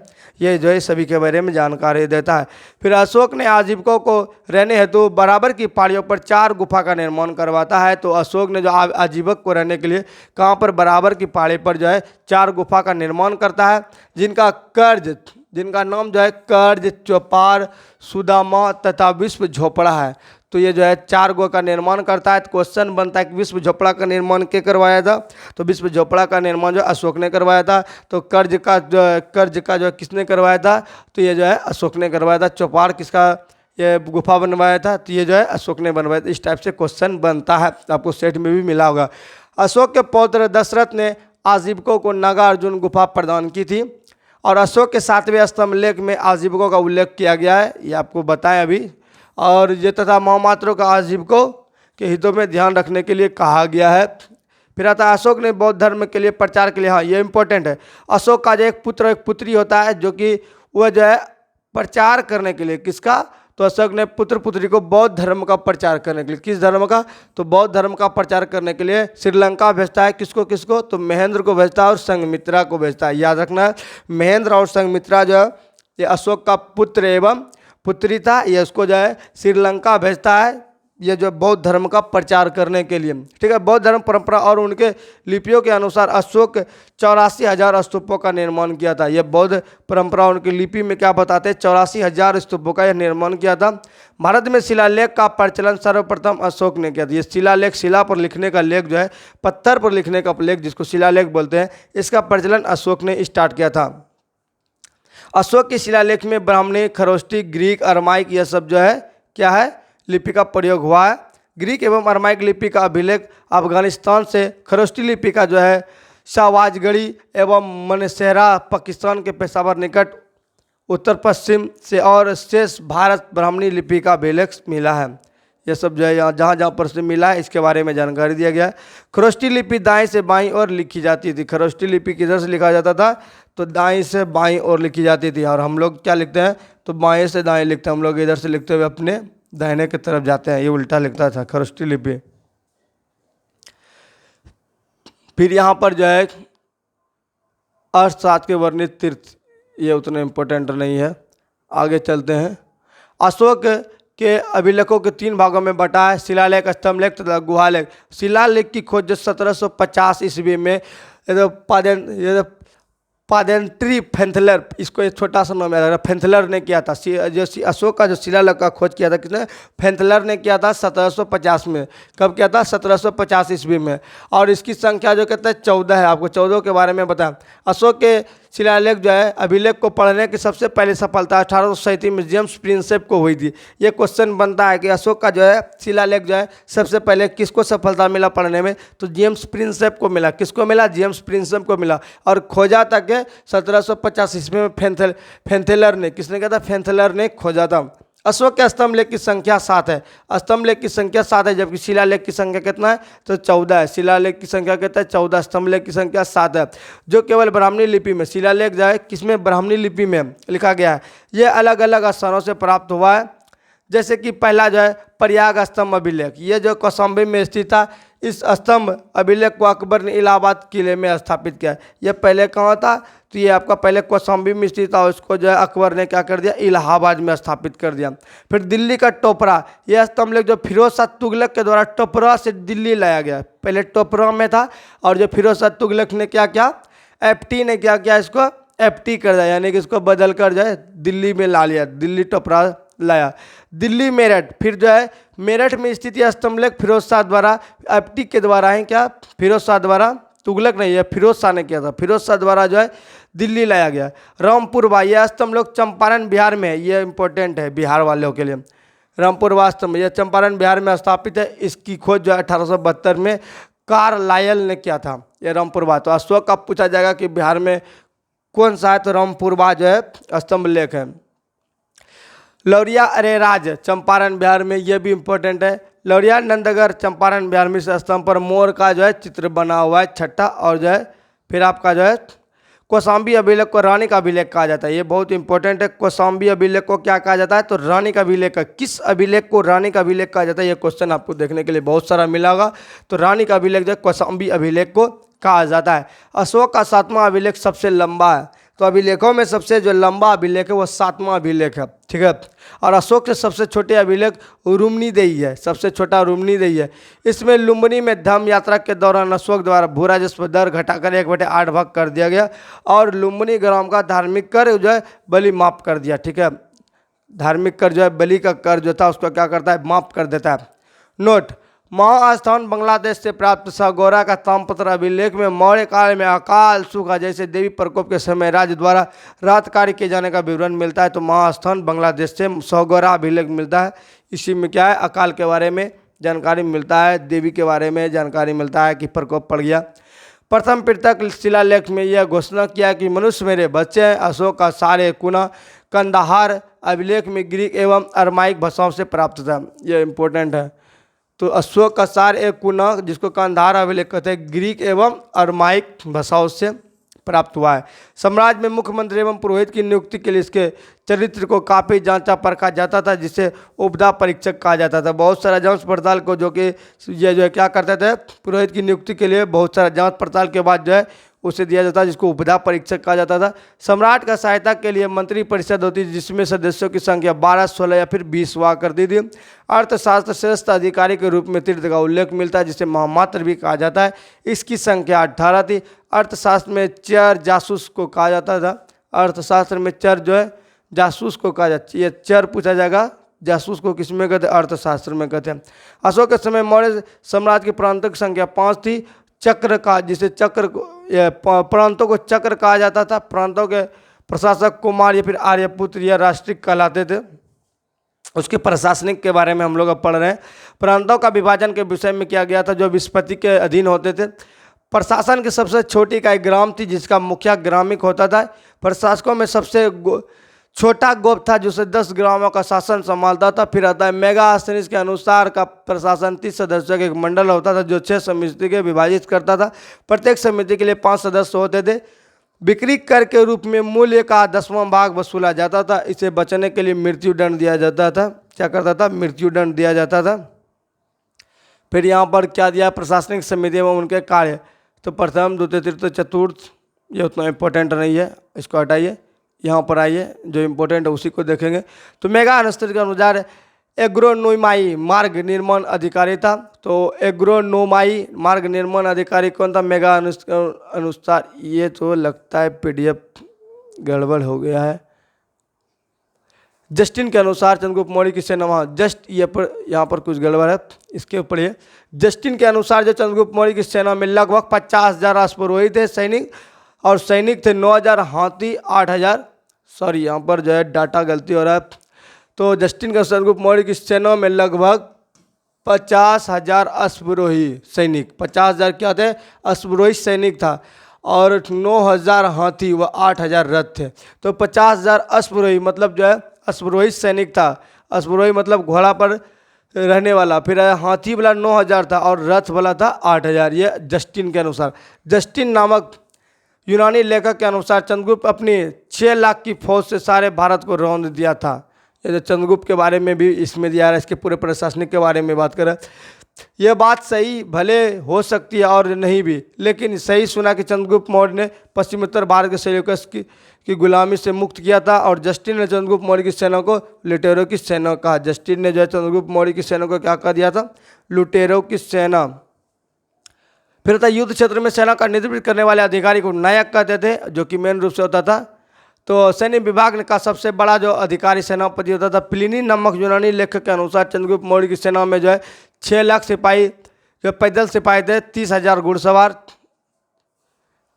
ये जो है सभी के बारे में जानकारी देता है। फिर अशोक ने आजीविकों को रहने हेतु बराबर की पहाड़ियों पर 4 गुफा का निर्माण करवाता है। तो अशोक ने जो आजीविक को रहने के लिए कहाँ पर, बराबर की पहाड़ी पर जो है 4 गुफा का निर्माण करता है, जिनका नाम जो है कर्ज, चौपार, सुदामा तथा विश्व झोपड़ा है। तो ये जो है 4 गो का निर्माण करता है। तो क्वेश्चन बनता है कि विश्व झोपड़ा का निर्माण क्या करवाया था, तो विश्व झोपड़ा का निर्माण जो अशोक ने करवाया था। तो कर्ज का जो किसने करवाया था, तो ये जो है अशोक ने करवाया था। चौपार किसका ये गुफा बनवाया था, तो ये जो है अशोक ने बनवाया था। इस टाइप से क्वेश्चन बनता है, आपको सेट में भी मिला होगा। अशोक के पौत्र दशरथ ने आजीविकों को नागार्जुन गुफा प्रदान की थी और अशोक के 7वें स्तंभ लेख में आजीविकों का उल्लेख किया गया है, ये आपको बताएं अभी। और ये तथा महामात्रों का आजीविकों के हितों में ध्यान रखने के लिए कहा गया है। फिर आता है अशोक ने बौद्ध धर्म के लिए प्रचार के लिए, हाँ ये इंपॉर्टेंट है, अशोक का जो एक पुत्र एक पुत्री होता है जो कि वह जो है प्रचार करने के लिए, किसका, तो अशोक ने पुत्र पुत्री को बौद्ध धर्म का प्रचार करने के लिए, किस धर्म का, तो बौद्ध धर्म का प्रचार करने के लिए श्रीलंका भेजता है। किसको किसको, तो महेंद्र को भेजता है और संघमित्रा को भेजता है। याद रखना है, महेंद्र और संघमित्रा जो है ये अशोक का पुत्र एवं पुत्री था, ये उसको जो है श्रीलंका भेजता है, ये जो बौद्ध धर्म का प्रचार करने के लिए। ठीक है, बौद्ध धर्म परंपरा और उनके लिपियों के अनुसार अशोक 84,000 स्तूपों का निर्माण किया था। ये बौद्ध परंपरा उनकी लिपि में क्या बताते हैं, 84,000 स्तूपों का यह निर्माण किया था। भारत में शिलालेख का प्रचलन सर्वप्रथम अशोक ने किया था। ये शिलालेख, शिला पर लिखने का लेख जो है, पत्थर पर लिखने का लेख जिसको शिलालेख बोलते हैं, इसका प्रचलन अशोक ने स्टार्ट किया था। अशोक के शिलालेख में ब्राह्मणी, खरोष्टी, ग्रीक, अरमाइक यह सब जो है क्या है, लिपि का प्रयोग हुआ है। ग्रीक एवं अरमाइक लिपि का अभिलेख अफगानिस्तान से, खरोष्टी लिपि का जो है शाहवाजगढ़ी एवं मनसेहरा पाकिस्तान के पेशावर निकट उत्तर पश्चिम से, और शेष भारत ब्राह्मणी लिपि का अभिलेख मिला है। ये सब जो है यहाँ जहाँ जहाँ पर से मिला है इसके बारे में जानकारी दिया गया है। खरोष्टी लिपि दाएं से बाईं ओर लिखी जाती थी। खरोष्टी लिपि किधर से लिखा जाता था, तो दाएं से बाईं ओर लिखी जाती थी। और हम लोग क्या लिखते हैं, तो बाएं से दाएं लिखते हैं, हम लोग इधर से लिखते हुए अपने दाहिने की तरफ जाते हैं, ये उल्टा लिखता था खरोष्टी लिपि। फिर यहाँ पर जो है अर्थशास्त्र के वर्णित तीर्थ, ये उतने इम्पोर्टेंट नहीं है, आगे चलते हैं। अशोक के अभिलेखों के 3 भागों में बटा है, शिलालेख, स्तंभलेख तथा गुहालेख। शिलालेख की खोज जो 1750 ईस्वी में पादेंट्री फेंथलर, इसको एक छोटा सा नाम याद रखना, फेंथलर ने किया था। जो अशोक का जो शिलालेख का खोज किया था किसने, फेंथलर ने किया था 1750 में। कब किया था, 1750 ईस्वी में। और इसकी संख्या जो कहते हैं 14 है। आपको 14 के बारे में बताएं। अशोक के शिलालेख जो है अभिलेख को पढ़ने की सबसे पहली सफलता 1837 में जेम्स प्रिंसेप को हुई थी। ये क्वेश्चन बनता है कि अशोक का जो है शिलालेख जो है सबसे पहले किसको सफलता मिला पढ़ने में, तो जेम्स प्रिंसेप को मिला। किसको मिला, जेम्स प्रिंसेप को मिला। और खोजा था कि 1750 ईस्वी में फेंथलर ने, किसने कहा था, फेंथलर ने खोजा था। अशोक के स्तंभलेख की संख्या 7 है। स्तंभलेख की संख्या 7 है, जबकि शिलालेख की संख्या कितना है, तो 14 है। शिलालेख की संख्या कितना है, 14। स्तंभलेख की संख्या 7 है, जो केवल ब्राह्मणी लिपि में, शिलालेख जो है किसमें, ब्राह्मणी लिपि में लिखा गया है। ये अलग अलग स्थानों से प्राप्त हुआ है। जैसे कि पहला जो है प्रयाग स्तंभ अभिलेख, ये जो कौशाम्बी में स्थित था। इस स्तंभ अभिलेख को अकबर ने इलाहाबाद किले में स्थापित किया। यह पहले कहाँ था, तो ये आपका पहले कौशाम्बी में स्थित था, उसको जो है अकबर ने क्या कर दिया, इलाहाबाद में स्थापित कर दिया। फिर दिल्ली का टोपरा, यह स्तंभलेख जो फिरोज शाह तुगलक के द्वारा टोपरा से दिल्ली लाया गया। पहले टोपरा में था, और जो फिरोज शाह तुगलक ने क्या किया, एफटी ने क्या किया, इसको एफटी कर दिया, यानी कि इसको बदल कर जो है दिल्ली में ला लिया, दिल्ली टोपरा लाया। दिल्ली मेरठ, फिर जो है मेरठ में स्थित यह स्तंभलेख फिरोज शाह द्वारा, एफटी के द्वारा है क्या, फिरोज शाह द्वारा, तुगलक नहीं है, फिरोज शाह ने किया था, फिरोज शाह द्वारा जो है दिल्ली लाया गया। रामपुरवा, यह स्तंभलेख चंपारण बिहार में है। ये इंपॉर्टेंट है बिहार वालों के लिए। रामपुरवा स्तंभ यह चंपारण बिहार में स्थापित है। इसकी खोज जो है 1872 में कार्लायल ने किया था, ये रामपुरवा। तो अशोक का पूछा जाएगा कि बिहार में कौन सा है? तो रामपुरवा जो है स्तंभ लेख है। लौरिया अरेराज चंपारण बिहार में, ये भी इंपॉर्टेंट है। लौरिया नंदगढ़ चंपारण बिहार में इस स्तंभ पर मोर का जो है चित्र बना हुआ है, छठा। और जो है फिर आपका जो है कौशाम्बी अभिलेख को रानी का अभिलेख कहा जाता है, ये बहुत इंपॉर्टेंट है। कौशाम्बी अभिलेख को क्या कहा जाता है? तो रानी का अभिलेख। किस अभिलेख को रानी का अभिलेख कहा जाता है? ये क्वेश्चन आपको देखने के लिए बहुत सारा मिला होगा। तो रानी का अभिलेख जो है कौशाम्बी अभिलेख को कहा जाता है। अशोक का 7वां अभिलेख सबसे लंबा है, तो अभिलेखों में सबसे जो लंबा अभिलेख है वो 7वां अभिलेख है, ठीक है। और अशोक से सबसे छोटे अभिलेख रुम्नीदेही है, सबसे छोटा रुम्नीदेही है। इसमें लुम्बिनी में धम्म यात्रा के दौरान अशोक द्वारा भू राजस्व दर घटाकर 1/8 भाग कर दिया गया और लुम्बिनी ग्राम का धार्मिक कर जो है बलि माफ कर दिया, ठीक है। धार्मिक कर जो है बलि का कर जो था उसको क्या करता है? माफ कर देता है। नोट, महास्थान बांग्लादेश से प्राप्त सगोरा का ताम्रपत्र अभिलेख में मौर्य काल में अकाल सूखा जैसे देवी प्रकोप के समय राज्य द्वारा राहत कार्य किए जाने का विवरण मिलता है। तो महास्थान बांग्लादेश से सगोरा अभिलेख मिलता है। इसी में क्या है? अकाल के बारे में जानकारी मिलता है, देवी के बारे में जानकारी मिलता है कि प्रकोप पड़ गया। प्रथम पृथक शिलालेख में यह घोषणा किया कि मनुष्य मेरे बच्चे हैं। अशोक का सारे कुना कंदाहार अभिलेख में ग्रीक एवं अरमाइक भाषाओं से प्राप्त था, यह इंपॉर्टेंट है। तो अशोक का सार एक कुना, जिसको कंधार अभिलेख कहते हैं, ग्रीक एवं अरमाइक भाषाओं से प्राप्त हुआ है। साम्राज्य में मुख्यमंत्री एवं पुरोहित की नियुक्ति के लिए इसके चरित्र को काफ़ी जांचा परखा जाता था, जिसे उपदा परीक्षक कहा जाता था। बहुत सारा जांच पड़ताल को जो कि ये जो है क्या करते थे? पुरोहित की नियुक्ति के लिए बहुत सारा जांच पड़ताल के बाद जो है उसे दिया जाता, जिसको उपदा परीक्षक कहा जाता था। सम्राट का सहायता के लिए मंत्री परिषद होती थी, जिसमें सदस्यों की संख्या 12, 16 या फिर 20 हुआ करती थी। अर्थशास्त्र श्रेष्ठ अधिकारी के रूप में तीर्थ का उल्लेख मिलता है, जिसे महामात्र भी कहा जाता है। इसकी संख्या 18 थी। अर्थशास्त्र में चर जासूस को कहा जाता था। अर्थशास्त्र में चर जो है जासूस को कहा जाता है। ये चर पूछा जाएगा, जासूस को किस में कहते हैं? अर्थशास्त्र में कहते हैं। अशोक के समय मौर्य साम्राज्य की प्रांतों की संख्या 5 थी। चक्र का, जिसे चक्र प्रांतों को चक्र कहा जाता था। प्रांतों के प्रशासक कुमार या फिर आर्यपुत्र या राष्ट्रिक कहलाते थे। उसके प्रशासनिक के बारे में हम लोग अब पढ़ रहे हैं। प्रांतों का विभाजन के विषय में किया गया था, जो विस्पति के अधीन होते थे। प्रशासन की सबसे छोटी इकाई ग्राम थी, जिसका मुखिया ग्रामिक होता था। प्रशासकों में सबसे छोटा गोप था, जिसे 10 ग्रामों का शासन संभालता था। फिर आता है मेगास्थनीज के अनुसार का प्रशासन 30 सदस्यों का एक मंडल होता था, जो 6 समिति के विभाजित करता था। प्रत्येक समिति के लिए 5 सदस्य होते थे। बिक्री कर के रूप में मूल्य का 10वां भाग वसूला जाता था। इसे बचने के लिए मृत्यु दंड दिया जाता था। क्या करता था? मृत्यु दंड दिया जाता था। फिर यहाँ पर क्या दिया? प्रशासनिक समिति एवं उनके कार्य। तो प्रथम, द्वितीय, तृतीय, चतुर्थ, ये उतना इम्पोर्टेंट नहीं है, इसको हटाइए। यहाँ पर आइए, जो इम्पोर्टेंट है उसी को देखेंगे। तो मेगा अनुसूचित के अनुसार एग्रोनोमाई मार्ग निर्माण अधिकारी था। तो एग्रोनोमाई मार्ग निर्माण अधिकारी कौन था? मेगा अनुसार। ये तो लगता है PDF गड़बड़ हो गया है। जस्टिन के अनुसार चंद्रगुप्त मौर्य की सेना, वहाँ जस्ट ये पर यहाँ पर कुछ गड़बड़ है, इसके ऊपर ये। जस्टिन के अनुसार जो चंद्रगुप्त मौर्य की सेना में लगभग 50,000 अश्वरोही थे सैनिक, और सैनिक थे 9,000, हाथी 8,000। सॉरी, यहाँ पर जो है डाटा गलती हो रहा है। तो जस्टिन के चंद्रगुप्त मौर्य की सेना में लगभग 50,000 अश्वरोही सैनिक, 50,000 क्या थे? अश्वरोही सैनिक था, और 9,000 हाथी व 8,000 रथ थे। तो 50,000 अश्वरोही मतलब जो है अश्वरोही सैनिक था। अश्वरोही मतलब घोड़ा पर रहने वाला। फिर हाथी वाला 9,000 था और रथ वाला था 8,000। ये जस्टिन के अनुसार। जस्टिन नामक यूनानी लेखक के अनुसार चंद्रगुप्त अपनी 6 लाख की फौज से सारे भारत को रौंद दिया था। ये जो चंद्रगुप्त के बारे में भी इसमें दिया है, इसके पूरे प्रशासनिक के बारे में बात करें। यह बात सही भले हो सकती है और नहीं भी, लेकिन सही सुना कि चंद्रगुप्त मौर्य ने पश्चिमोत्तर भारत के सेल्यूकस की गुलामी से मुक्त किया था। और जस्टिन ने चंद्रगुप्त मौर्य की सेना को लुटेरों की सेना कहा। जस्टिन ने जो है चंद्रगुप्त मौर्य की सेना को क्या कह दिया था? लुटेरों की सेना। फिर था युद्ध क्षेत्र में सेना का नेतृत्व करने वाले अधिकारी को नायक कहते थे, जो कि मेन रूप से होता था। तो सैन्य विभाग का सबसे बड़ा जो अधिकारी सेनापति होता था। प्लिनी नामक यूनानी लेखक के अनुसार चंद्रगुप्त मौर्य की सेना में जो है 6 लाख सिपाही जो पैदल सिपाही थे, 30,000 घुड़सवार,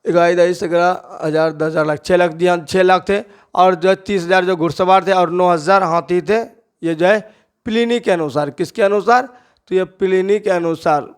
11,000, 10,000 लाख, 6 लाख दिया, 6 लाख थे, और जो 30,000 जो घुड़सवार थे, और 9,000 हाथी थे। ये जो है प्लिनी के अनुसार। किसके अनुसार? तो ये प्लिनी के अनुसार।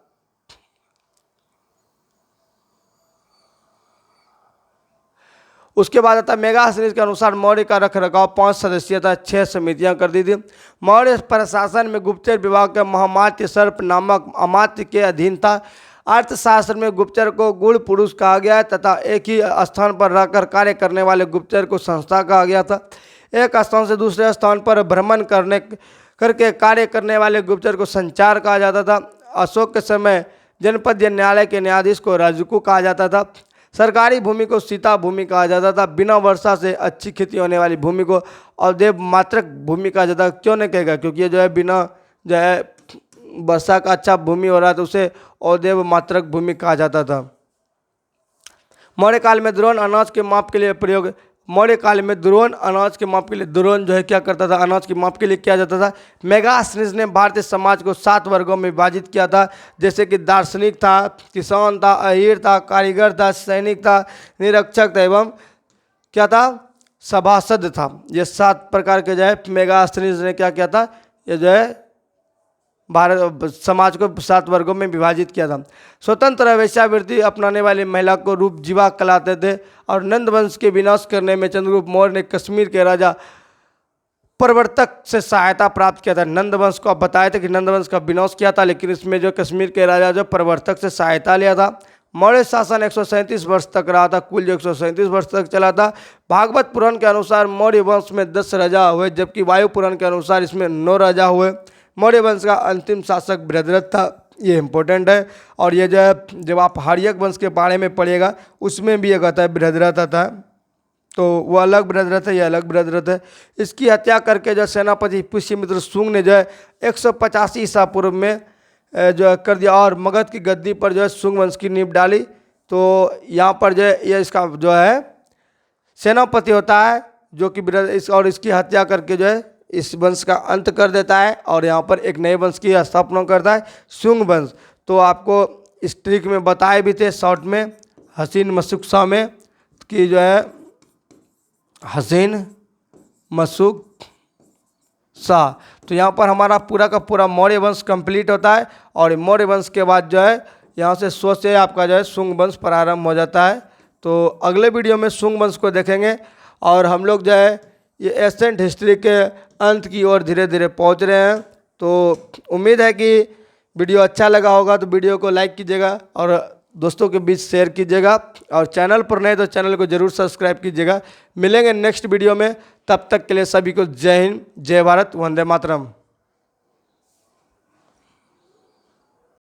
उसके बाद आता है मेगास्थनीज के अनुसार मौर्य का रखरखाव 5 सदस्यीय था 6 समितियां कर दी थी। मौर्य प्रशासन में गुप्तचर विभाग का महामात्य सर्प नामक अमात्य के अधीन था। अर्थशास्त्र में गुप्तचर को गुण पुरुष कहा गया है तथा एक ही स्थान पर रहकर कार्य करने वाले गुप्तचर को संस्था कहा गया था। एक स्थान से दूसरे स्थान पर भ्रमण करके कार्य करने वाले गुप्तचर को संचार कहा जाता था। अशोक के समय जनपद न्यायालय के न्यायाधीश को रजकू कहा जाता था। सरकारी भूमि को सीता भूमि कहा जाता था। बिना वर्षा से अच्छी खेती होने वाली भूमि को अवदेव मात्रक भूमि कहा जाता। क्यों नहीं कहेगा, क्योंकि ये जो है बिना जो है वर्षा का अच्छा भूमि हो रहा है तो उसे अवदेव मात्रक भूमि कहा जाता था। मौर्य काल में द्रोण अनाज के माप के लिए प्रयोग मौर्य काल में द्रोण अनाज के माप के लिए द्रोण जो है क्या करता था, अनाज के माप के लिए किया जाता था। मेगास्थनीज ने भारतीय समाज को 7 वर्गों में विभाजित किया था, जैसे कि दार्शनिक था, किसान था, अहीर था, कारीगर था, सैनिक था, निरीक्षक था एवं क्या था, सभासद था। ये 7 प्रकार के जो है मेगास्थनीज ने क्या किया था, ये जो है भारत समाज को 7 वर्गों में विभाजित किया था। स्वतंत्र वेश्यावृत्ति अपनाने वाली महिला को रूप जीवा कहलाते थे और नंद वंश के विनाश करने में चंद्रगुप्त मौर्य ने कश्मीर के राजा प्रवर्तक से सहायता प्राप्त किया था। नंद वंश को आप बताए थे कि नंद वंश का विनाश किया था, लेकिन इसमें जो कश्मीर के राजा जो प्रवर्तक से सहायता लिया था। मौर्य शासन 137 वर्ष तक रहा था, कुल जो 137 वर्ष तक चला था। भागवत पुराण के अनुसार मौर्य वंश में 10 राजा हुए, जबकि वायु पुराण के अनुसार इसमें 9 राजा हुए। मौर्य वंश का अंतिम शासक बृहद्रथ था, ये इंपॉर्टेंट है। और ये जो है जब आप हर्यक वंश के बारे में पढ़िएगा उसमें भी एक आता है बृहद्रथ आता है, तो वो अलग बृहद्रथ है, ये अलग बृहद्रथ है। इसकी हत्या करके जो सेनापति पुष्यमित्र शुंग ने जो है 185 ईसा पूर्व में जो है कर दिया और मगध की गद्दी पर जो है शुंग वंश की नींव डाली। तो यहाँ पर जो है ये इसका जो है सेनापति होता है जो कि और इसकी हत्या करके जो है इस वंश का अंत कर देता है और यहाँ पर एक नए वंश की स्थापना करता है, शुंग वंश। तो आपको इस ट्रिक में बताए भी थे शॉर्ट में, हसीन मशूक शाह में, कि जो है हसीन मशूक शाह। तो यहाँ पर हमारा पूरा का पूरा मौर्य वंश कंप्लीट होता है और मौर्य वंश के बाद जो है यहाँ से 100 से आपका जो है शुंग वंश प्रारंभ हो जाता है। तो अगले वीडियो में शुंग वंश को देखेंगे और हम लोग जो है ये एंशिएंट हिस्ट्री के अंत की ओर धीरे धीरे पहुंच रहे हैं। तो उम्मीद है कि वीडियो अच्छा लगा होगा, तो वीडियो को लाइक कीजिएगा और दोस्तों के बीच शेयर कीजिएगा और चैनल पर नए तो चैनल को जरूर सब्सक्राइब कीजिएगा। मिलेंगे नेक्स्ट वीडियो में, तब तक के लिए सभी को जय हिंद, जय भारत, वंदे मातरम।